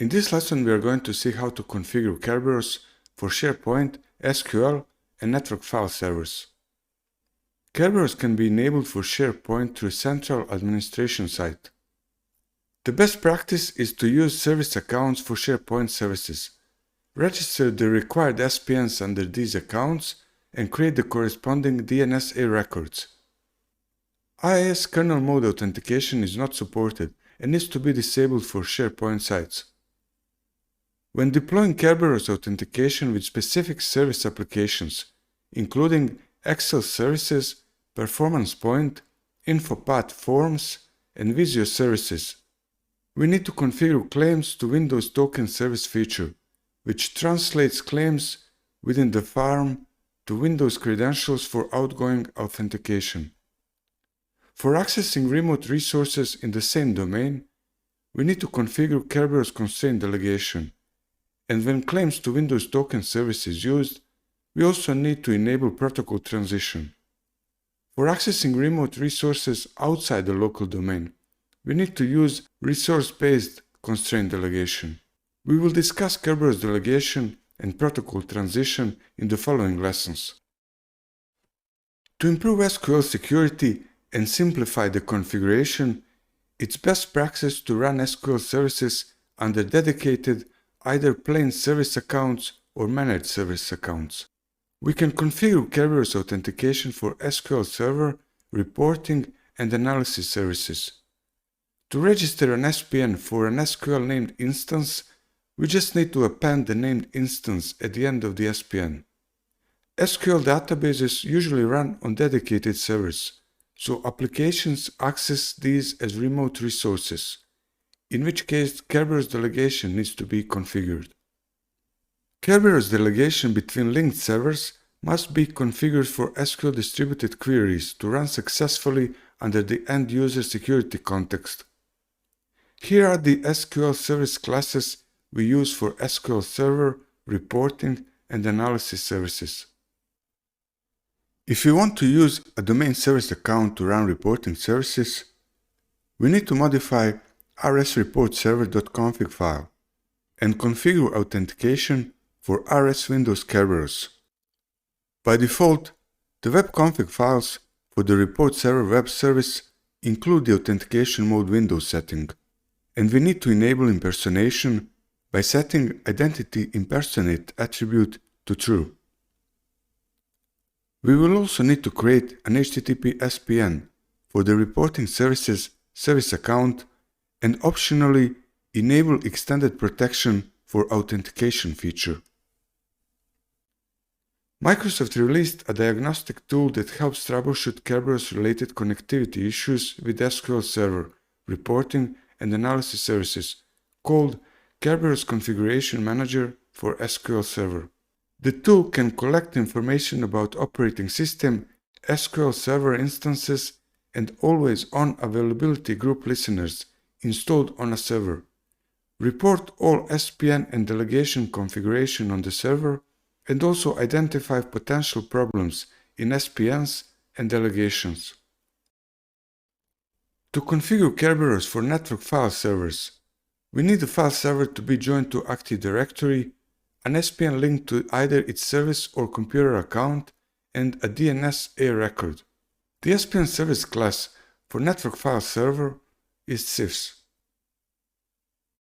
In this lesson, we are going to see how to configure Kerberos for SharePoint, SQL, and network file servers. Kerberos can be enabled for SharePoint through a central administration site. The best practice is to use service accounts for SharePoint services. Register the required SPNs under these accounts and create the corresponding DNSA records. IIS kernel mode authentication is not supported and needs to be disabled for SharePoint sites. When deploying Kerberos authentication with specific service applications, including Excel services, Performance Point, InfoPath forms, and Visio services, we need to configure claims to Windows Token Service feature, which translates claims within the farm to Windows credentials for outgoing authentication. For accessing remote resources in the same domain, we need to configure Kerberos constraint delegation. And when claims to Windows Token Service is used, we also need to enable protocol transition. For accessing remote resources outside the local domain, we need to use resource-based constraint delegation. We will discuss Kerberos delegation and protocol transition in the following lessons. To improve SQL security and simplify the configuration, it's best practice to run SQL services under dedicated either plain service accounts or managed service accounts. We can configure Kerberos authentication for SQL Server, reporting, and analysis services. To register an SPN for an SQL named instance, we just need to append the named instance at the end of the SPN. SQL databases usually run on dedicated servers, so applications access these as remote resources, in which case Kerberos delegation needs to be configured. Kerberos delegation between linked servers must be configured for SQL distributed queries to run successfully under the end-user security context. Here are the SQL service classes we use for SQL Server, reporting, and analysis services. If we want to use a domain service account to run reporting services, we need to modify rsreportserver.config file and configure authentication for RS Windows Kerberos. By default, the web config files for the report server web service include the authentication mode Windows setting, and we need to enable impersonation by setting identity impersonate attribute to true. We will also need to create an HTTP SPN for the reporting services service account and optionally enable extended protection for authentication feature. Microsoft released a diagnostic tool that helps troubleshoot Kerberos-related connectivity issues with SQL Server, reporting, and analysis services, called Kerberos Configuration Manager for SQL Server. The tool can collect information about operating system, SQL Server instances, and always-on availability group listeners installed on a server, report all SPN and delegation configuration on the server, and also identify potential problems in SPNs and delegations. To configure Kerberos for network file servers, we need the file server to be joined to Active Directory, an SPN linked to either its service or computer account, and a DNSA record. The SPN service class for network file server is CIFS.